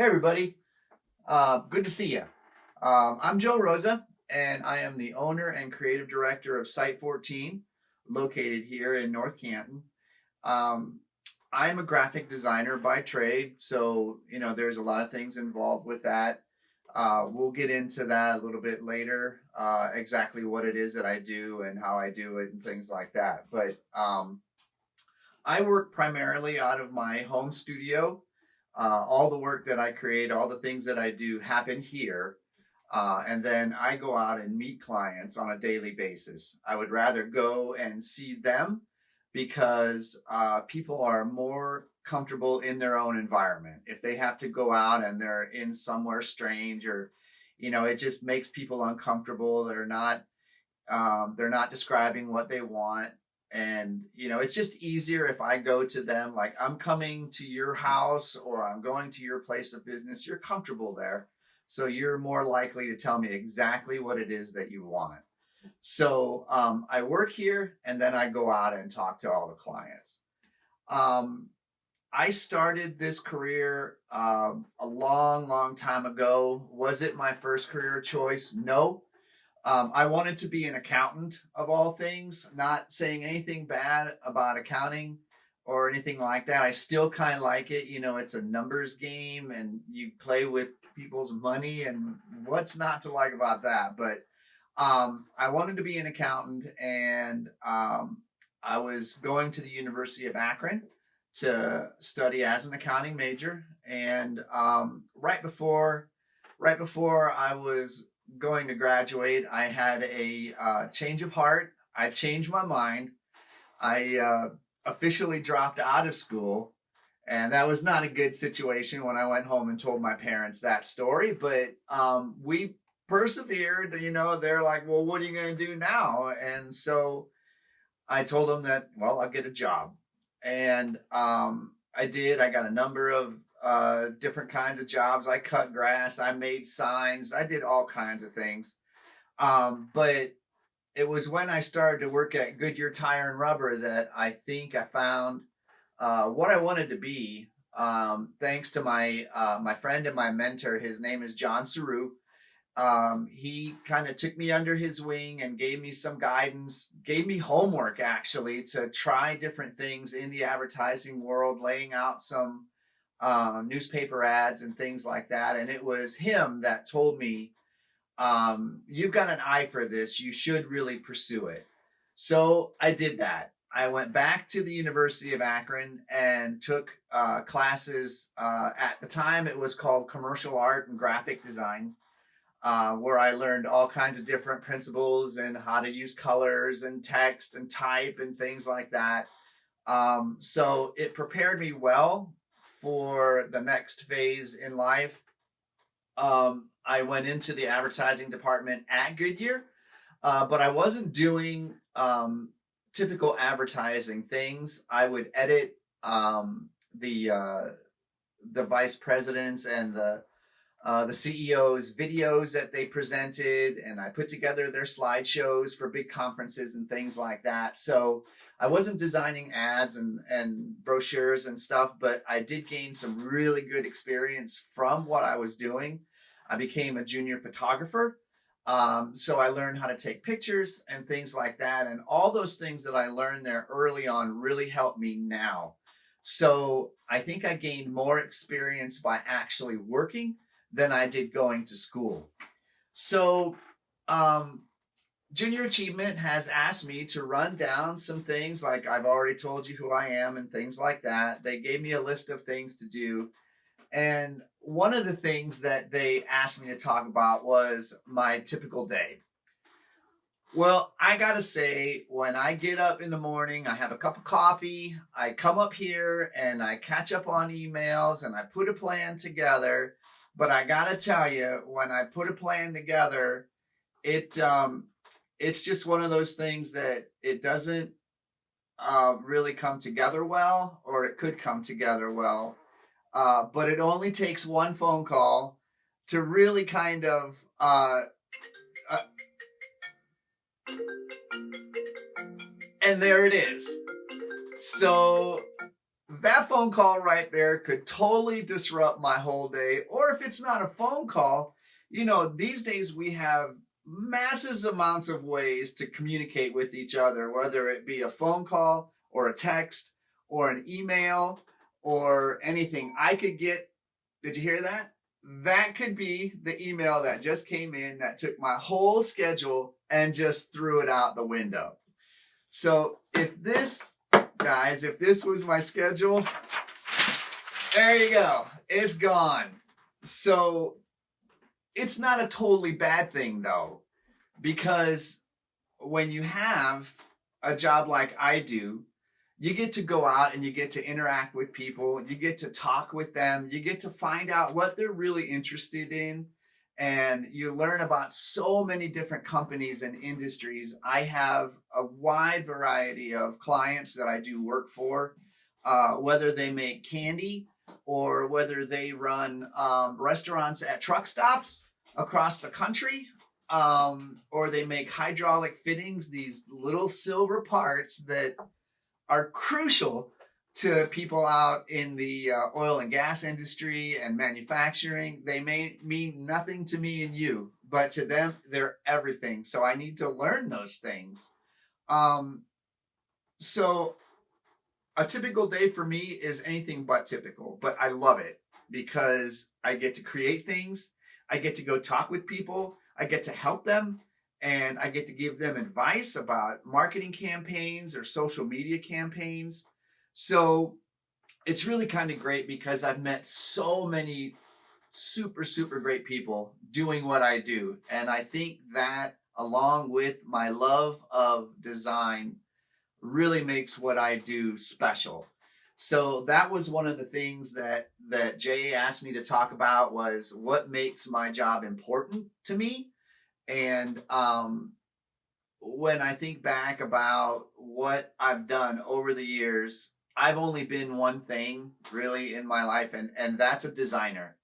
Hey everybody, good to see you. I'm Joe Rosa, and I am the owner and creative director of Site 14, located here in North Canton. Um, I'm a graphic designer by trade, so there's a lot of things involved with that. We'll get into that a little bit later, exactly what it is that I do and how I do it and things like that. But I work primarily out of my home studio. All the work that I create, all the things that I do happen here. And then I go out and meet clients on a daily basis. I would rather go and see them because people are more comfortable in their own environment. If they have to go out and they're in somewhere strange or, it just makes people uncomfortable. They're not describing what they want. And it's just easier if I go to them like, I'm coming to your house or I'm going to your place of business. You're comfortable there, so you're more likely to tell me exactly what it is that you want. So I work here and then I go out and talk to all the clients. um, I started this career a long, long time ago. Was it my first career choice? No. I wanted to be an accountant of all things, not saying anything bad about accounting or anything like that. I still kind of like it. It's a numbers game and you play with people's money, and what's not to like about that? But I wanted to be an accountant, and I was going to the University of Akron to study as an accounting major. And right before I was going to graduate, I had a change of heart. I changed my mind. I officially dropped out of school, and that was not a good situation when I went home and told my parents that story. But we persevered. They're like, "Well, what are you going to do now?" And so I told them that, well, I'll get a job. And I did. I got a number of different kinds of jobs. I cut grass, I made signs, I did all kinds of things. But it was when I started to work at Goodyear Tire and Rubber that I think I found what I wanted to be. Thanks to my friend and my mentor. His name is John Saru. He kind of took me under his wing and gave me some guidance, gave me homework actually to try different things in the advertising world, laying out some newspaper ads and things like that. And it was him that told me, you've got an eye for this. You should really pursue it. So I did that. I went back to the University of Akron and took classes. At the time, it was called Commercial Art and Graphic Design, where I learned all kinds of different principles and how to use colors and text and type and things like that. So it prepared me well for the next phase in life. I went into the advertising department at Goodyear, but I wasn't doing typical advertising things. I would edit the vice presidents and the CEOs' videos that they presented, and I put together their slideshows for big conferences and things like that. So I wasn't designing ads and brochures and stuff, but I did gain some really good experience from what I was doing. I became a junior photographer. So I learned how to take pictures and things like that. And all those things that I learned there early on really helped me now. So I think I gained more experience by actually working than I did going to school. So, um, Junior Achievement has asked me to run down some things, like I've already told you who I am and things like that. They gave me a list of things to do. And one of the things that they asked me to talk about was my typical day. Well, I gotta say, when I get up in the morning, I have a cup of coffee, I come up here and I catch up on emails and I put a plan together. But I gotta tell you, when I put a plan together, it it's just one of those things that it doesn't really come together well, or it could come together well. But it only takes one phone call to really kind of uh, and there it is. So that phone call right there could totally disrupt my whole day. Or if it's not a phone call, these days we have massive amounts of ways to communicate with each other, whether it be a phone call or a text or an email or anything. Did you hear that? That could be the email that just came in that took my whole schedule and just threw it out the window. So if this was my schedule, there you go. It's gone. So it's not a totally bad thing though, because when you have a job like I do, you get to go out and you get to interact with people. You get to talk with them. You get to find out what they're really interested in. And you learn about so many different companies and industries. I have a wide variety of clients that I do work for, whether they make candy or whether they run restaurants at truck stops across the country, or they make hydraulic fittings, these little silver parts that are crucial to people out in the oil and gas industry and manufacturing. They may mean nothing to me and you, but to them, they're everything. So I need to learn those things. So a typical day for me is anything but typical, but I love it because I get to create things. I get to go talk with people. I get to help them. And I get to give them advice about marketing campaigns or social media campaigns. So it's really kind of great because I've met so many super, super great people doing what I do. And I think that, along with my love of design, really makes what I do special. So that was one of the things that Jay asked me to talk about, was what makes my job important to me. And when I think back about what I've done over the years, I've only been one thing really in my life, and that's a designer.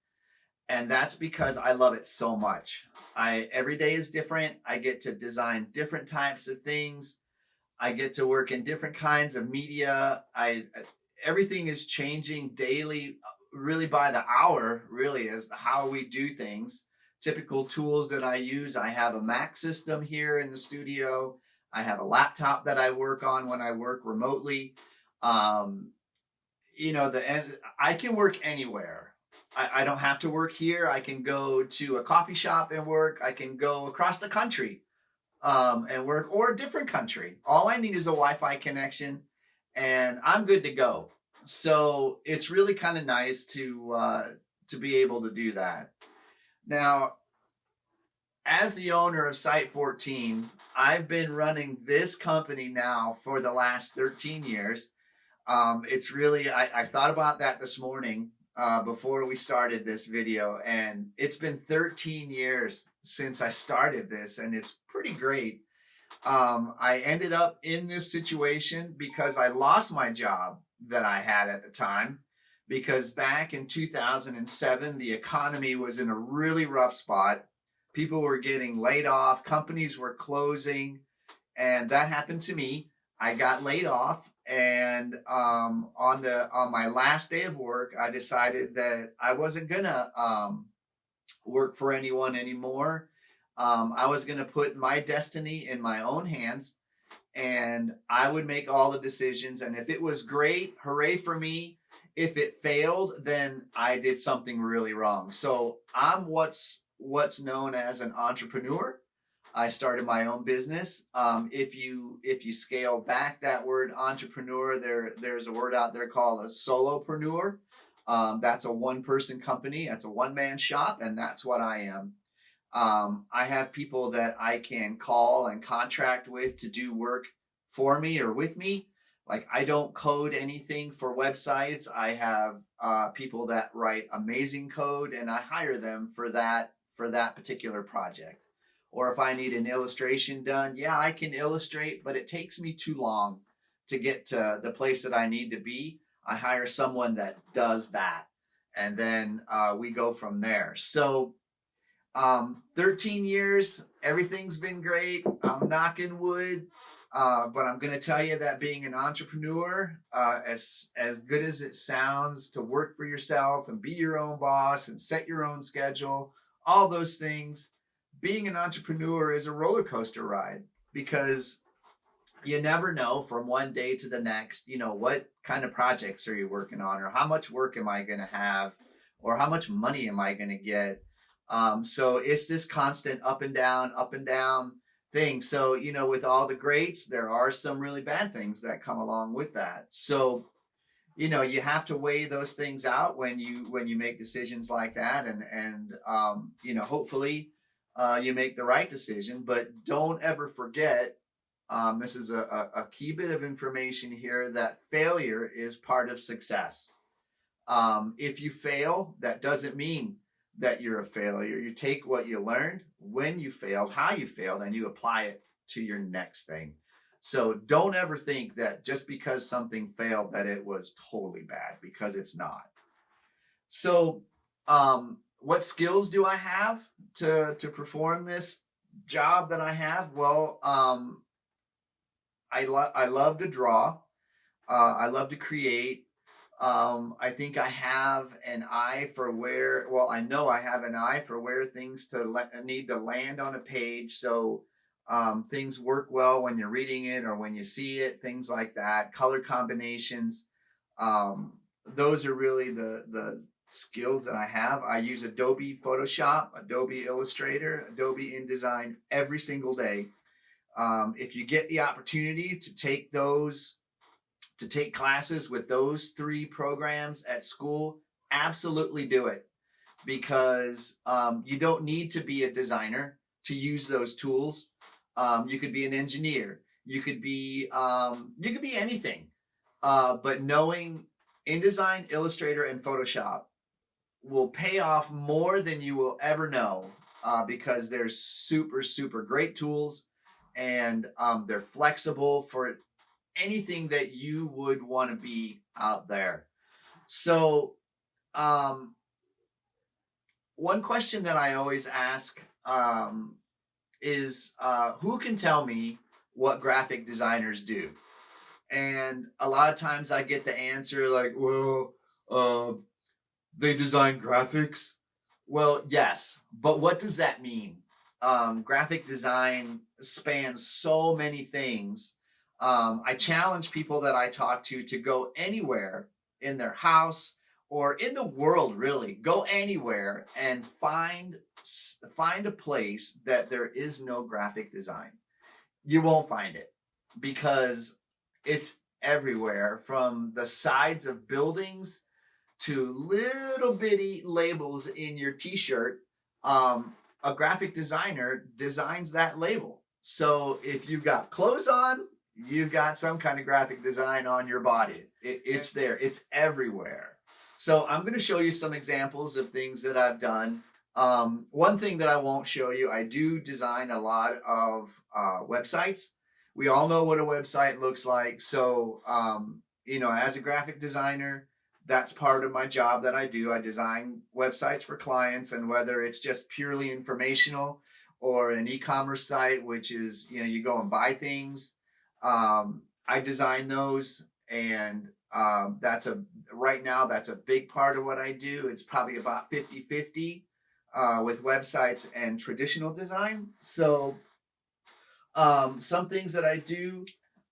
And that's because I love it so much. Every day is different. I get to design different types of things. I get to work in different kinds of media. Everything is changing daily, really by the hour, really, as how we do things. Typical tools that I use: I have a Mac system here in the studio. I have a laptop that I work on when I work remotely. I can work anywhere. I don't have to work here. I can go to a coffee shop and work. I can go across the country and work, or a different country. All I need is a Wi-Fi connection and I'm good to go. So it's really kind of nice to be able to do that. Now, as the owner of Site 14, I've been running this company now for the last 13 years. It's really, I thought about that this morning before we started this video, and it's been 13 years since I started this, and it's pretty great. I ended up in this situation because I lost my job that I had at the time, because back in 2007, the economy was in a really rough spot. People were getting laid off, companies were closing, and that happened to me. I got laid off, and on my last day of work, I decided that I wasn't gonna work for anyone anymore. I was gonna put my destiny in my own hands, and I would make all the decisions. And if it was great, hooray for me. If it failed, then I did something really wrong. So I'm what's known as an entrepreneur. I started my own business. If you scale back that word entrepreneur, there's a word out there called a solopreneur. That's a one-person company. That's a one-man shop, and that's what I am. I have people that I can call and contract with to do work for me or with me. Like, I don't code anything for websites. I have people that write amazing code, and I hire them for that particular project. Or if I need an illustration done, yeah, I can illustrate, but it takes me too long to get to the place that I need to be. I hire someone that does that, and then we go from there. So 13 years, everything's been great. I'm knocking wood. But I'm going to tell you that being an entrepreneur, as good as it sounds to work for yourself and be your own boss and set your own schedule, all those things, being an entrepreneur is a roller coaster ride because you never know from one day to the next, what kind of projects are you working on, or how much work am I going to have, or how much money am I going to get. So it's this constant up and down thing. So, with all the greats, there are some really bad things that come along with that. So, you have to weigh those things out when you make decisions like that, and hopefully you make the right decision. But don't ever forget, this is a key bit of information here, that failure is part of success. If you fail, that doesn't mean that you're a failure. You take what you learned when you failed, how you failed, and you apply it to your next thing. So don't ever think that just because something failed that it was totally bad, because it's not. So what skills do I have to perform this job that I have? Well, I love to draw. I love to create. I think I have an eye for I know I have an eye for where things need to land on a page. So things work well when you're reading it or when you see it, things like that. Color combinations. Those are really the skills that I have. I use Adobe Photoshop, Adobe Illustrator, Adobe InDesign every single day. If you get the opportunity to take classes with those three programs at school, absolutely do it, because you don't need to be a designer to use those tools. You could be an engineer. You could be anything. But knowing InDesign, Illustrator, and Photoshop will pay off more than you will ever know, because they're super, super great tools, and they're flexible for anything that you would want to be out there. So one question that I always ask is who can tell me what graphic designers do? And a lot of times I get the answer like, well, they design graphics. Well, yes, but what does that mean? Graphic design spans so many things. I challenge people that I talk to go anywhere in their house or in the world, really. Go anywhere and find a place that there is no graphic design. You won't find it, because it's everywhere, from the sides of buildings to little bitty labels in your t-shirt. A graphic designer designs that label. So if you've got clothes on, you've got some kind of graphic design on your body. It's there. It's everywhere. So I'm going to show you some examples of things that I've done. One thing that I won't show you, I do design a lot of websites. We all know what a website looks like. So, as a graphic designer, that's part of my job that I do. I design websites for clients, and whether it's just purely informational or an e-commerce site, which is, you go and buy things, I design those, and right now that's a big part of what I do. It's probably about 50-50 with websites and traditional design. So some things that I do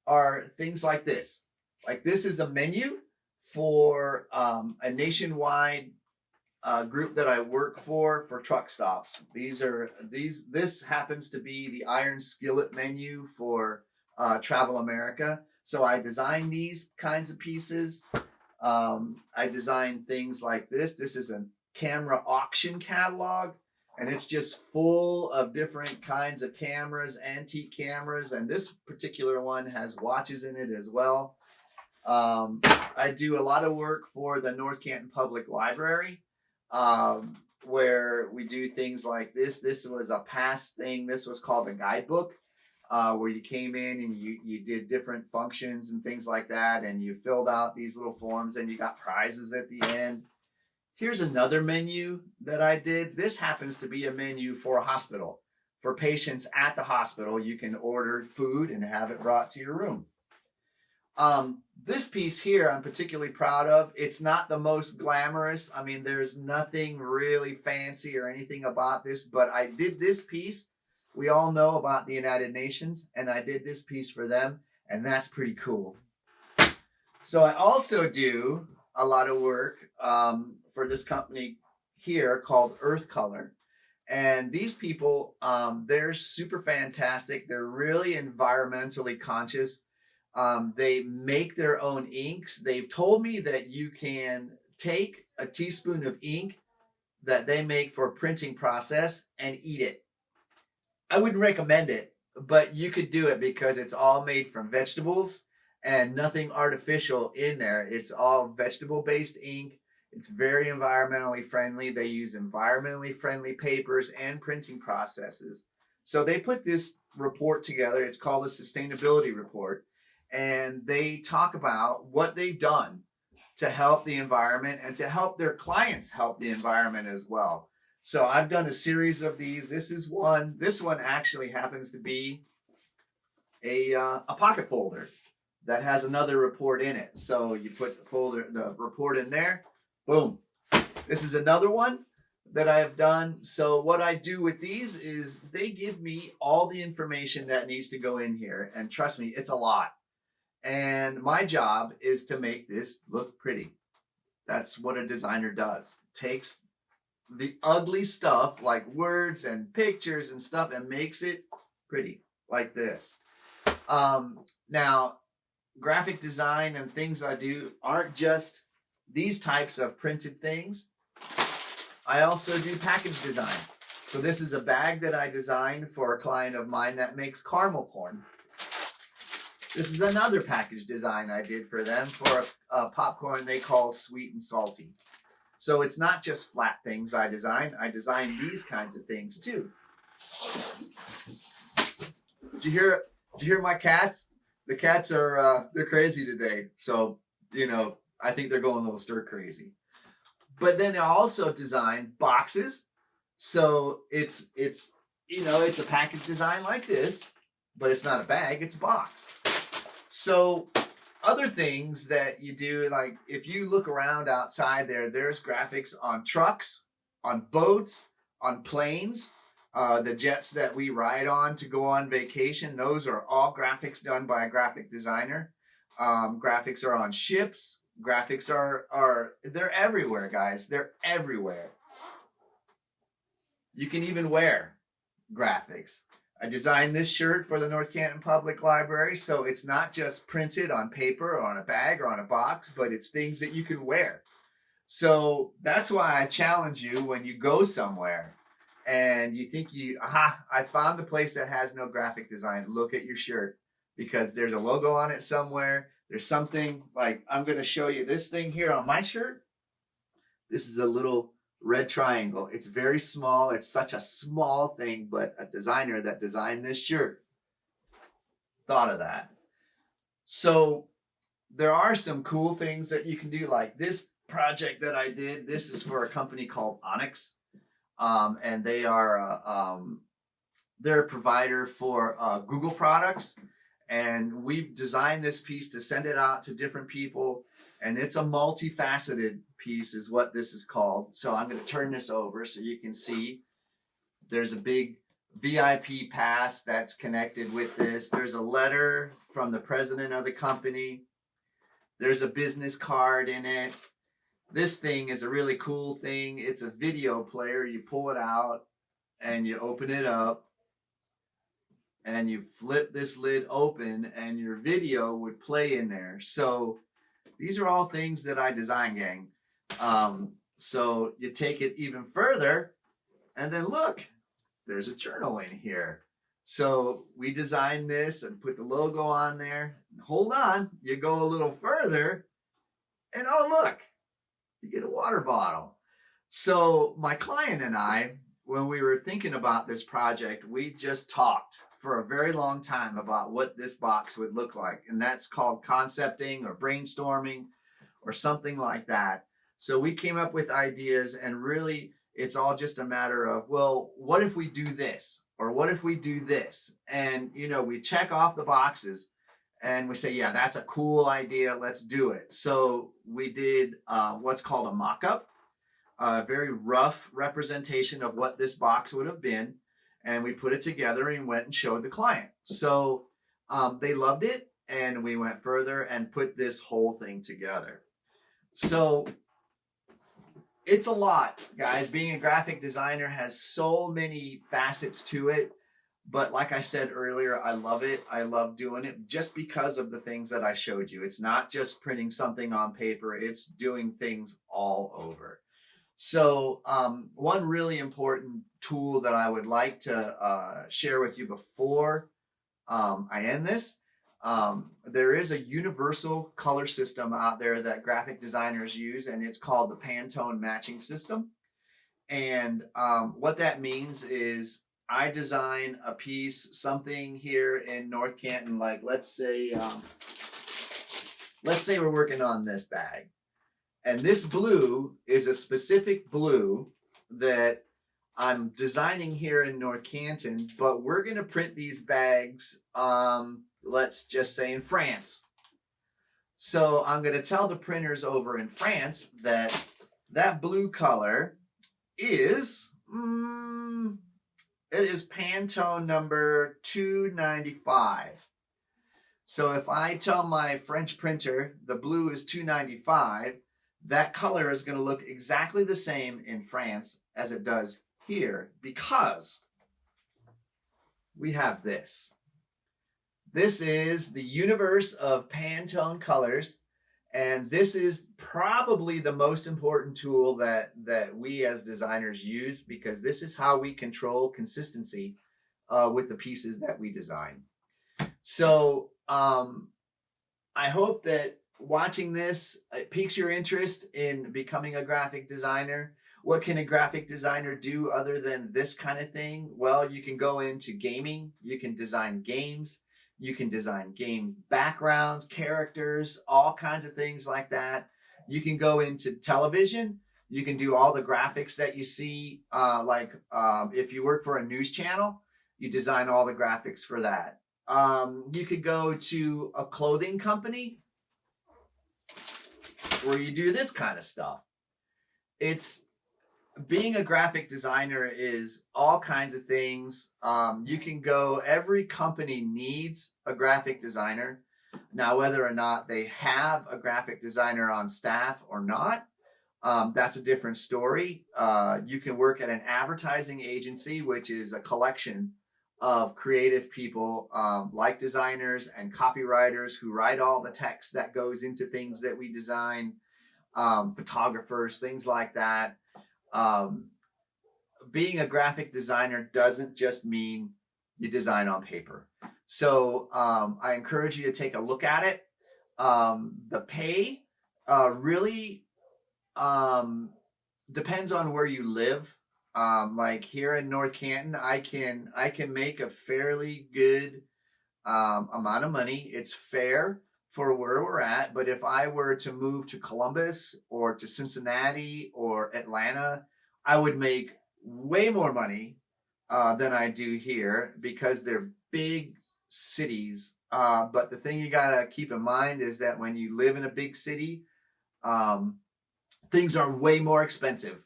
are things like this. Like, this is a menu for a nationwide group that I work for truck stops. This happens to be the Iron Skillet menu for Travel America. So I design these kinds of pieces. I design things like this. This is a camera auction catalog, and it's just full of different kinds of cameras, antique cameras, and this particular one has watches in it as well. I do a lot of work for the North Canton Public Library, where we do things like this. This was a past thing. This was called a guidebook, where you came in and you did different functions and things like that, and you filled out these little forms and you got prizes at the end. Here's another menu that I did. This happens to be a menu for a hospital, for patients at the hospital. You can order food and have it brought to your room. This piece here I'm particularly proud of. It's not the most glamorous. I mean, there's nothing really fancy or anything about this, but I did this piece. We all know about the United Nations, and I did this piece for them, and that's pretty cool. So I also do a lot of work for this company here called Earth Color. And these people, they're super fantastic. They're really environmentally conscious. They make their own inks. They've told me that you can take a teaspoon of ink that they make for a printing process and eat it. I wouldn't recommend it, but you could do it because it's all made from vegetables and nothing artificial in there. It's all vegetable-based ink. It's very environmentally friendly. They use environmentally friendly papers and printing processes. So they put this report together. It's called a sustainability report. And they talk about what they've done to help the environment and to help their clients help the environment as well. So I've done a series of these. This is one. This one actually happens to be a pocket folder that has another report in it. So you put the report in there. Boom. This is another one that I have done. So what I do with these is they give me all the information that needs to go in here. And trust me, it's a lot. And my job is to make this look pretty. That's what a designer does. Takes the ugly stuff like words and pictures and stuff and makes it pretty like this. Now, graphic design and things I do aren't just these types of printed things. I also do package design. So this is a bag that I designed for a client of mine that makes caramel corn. This is another package design I did for them for a popcorn they call sweet and salty. So it's not just flat things I design these kinds of things too. Did you hear my cats? The cats are they're crazy today. So, I think they're going a little stir crazy. But then I also design boxes. So it's a package design like this, but it's not a bag, it's a box. So other things that you do, like if you look around outside there's graphics on trucks, on boats, on planes, the jets that we ride on to go on vacation. Those are all graphics done by a graphic designer. Graphics are on ships. Graphics they're everywhere, guys. They're everywhere. You can even wear graphics. I designed this shirt for the North Canton Public Library, so it's not just printed on paper or on a bag or on a box, but it's things that you can wear. So that's why I challenge you when you go somewhere and you think I found a place that has no graphic design. Look at your shirt because there's a logo on it somewhere. There's something like, I'm going to show you this thing here on my shirt. This is a little red triangle. It's very small. It's such a small thing, but a designer that designed this shirt thought of that. So there are some cool things that you can do, like this project that I did. This is for a company called Onyx, and they are they're a provider for Google products. And we've designed this piece to send it out to different people. And it's a multifaceted piece is what this is called. So I'm going to turn this over so you can see. There's a big VIP pass that's connected with this. There's a letter from the president of the company. There's a business card in it. This thing is a really cool thing. It's a video player. You pull it out and you open it up. And you flip this lid open and your video would play in there. So these are all things that I design, gang. So you take it even further and then look, there's a journal in here. So we designed this and put the logo on there. Hold on, you go a little further and oh, look, you get a water bottle. So my client and I, when we were thinking about this project, we just talked for a very long time about what this box would look like. And that's called concepting or brainstorming or something like that. So we came up with ideas and really it's all just a matter of, well, what if we do this? Or what if we do this? And, you know, we check off the boxes and we say, yeah, that's a cool idea. Let's do it. So we did what's called a mock-up, a very rough representation of what this box would have been. And we put it together and went and showed the client. So they loved it. And we went further and put this whole thing together. So it's a lot, guys. Being a graphic designer has so many facets to it. But like I said earlier, I love it. I love doing it just because of the things that I showed you. It's not just printing something on paper. It's doing things all over. So one really important tool that I would like to share with you before I end this, there is a universal color system out there that graphic designers use, and it's called the Pantone matching system. And what that means is I design a piece, something here in North Canton, like let's say we're working on this bag. And this blue is a specific blue that I'm designing here in North Canton, but we're going to print these bags, let's just say in France. So I'm going to tell the printers over in France that that blue color is, it is Pantone number 295. So if I tell my French printer the blue is 295, that color is going to look exactly the same in France as it does here, because we have this. This is the universe of Pantone colors, and this is probably the most important tool that we as designers use, because this is how we control consistency with the pieces that we design. So I hope that watching this, it piques your interest in becoming a graphic designer. What can a graphic designer do other than this kind of thing? Well, you can go into gaming. You can design games. You can design game backgrounds, characters, all kinds of things like that. You can go into television. You can do all the graphics that you see. If you work for a news channel, you design all the graphics for that. You could go to a clothing company where you do this kind of stuff. Being a graphic designer is all kinds of things. You can go, every company needs a graphic designer. Now, whether or not they have a graphic designer on staff or not, that's a different story. You can work at an advertising agency, which is a collection of creative people like designers and copywriters who write all the text that goes into things that we design, photographers, things like that. Being a graphic designer doesn't just mean you design on paper. So I encourage you to take a look at it. The pay really depends on where you live. Like here in North Canton, I can make a fairly good amount of money. It's fair for where we're at, but if I were to move to Columbus or to Cincinnati or Atlanta, I would make way more money than I do here, because they're big cities. But the thing you gotta keep in mind is that when you live in a big city, things are way more expensive.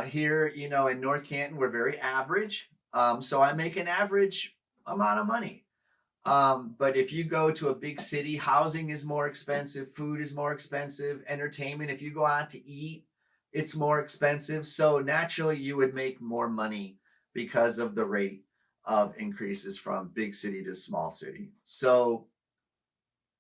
Here, in North Canton, we're very average. So I make an average amount of money. But if you go to a big city, housing is more expensive, food is more expensive, entertainment, if you go out to eat, it's more expensive. So naturally you would make more money because of the rate of increases from big city to small city. So,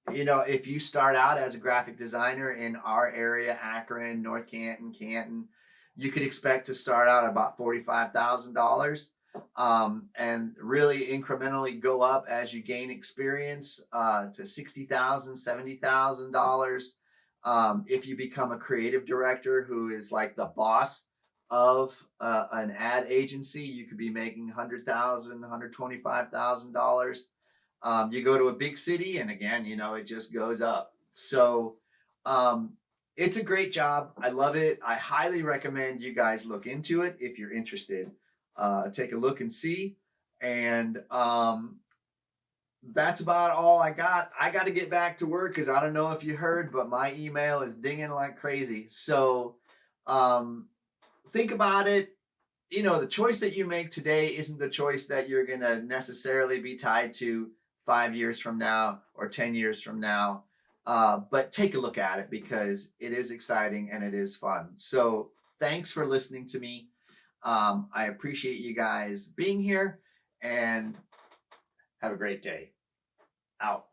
if you start out as a graphic designer in our area, Akron, North Canton, Canton, you could expect to start out at about $45,000. And really incrementally go up as you gain experience to $60,000, $70,000. If you become a creative director who is like the boss of an ad agency, you could be making $100,000, $125,000. You go to a big city, and again, it just goes up. So it's a great job. I love it. I highly recommend you guys look into it if you're interested. Take a look and see. And that's about all I got. I got to get back to work because I don't know if you heard, but my email is dinging like crazy. So um, think about it. You know, the choice that you make today isn't the choice that you're going to necessarily be tied to 5 years from now or 10 years from now. But take a look at it because it is exciting and it is fun. So thanks for listening to me. I appreciate you guys being here and have a great day. Out.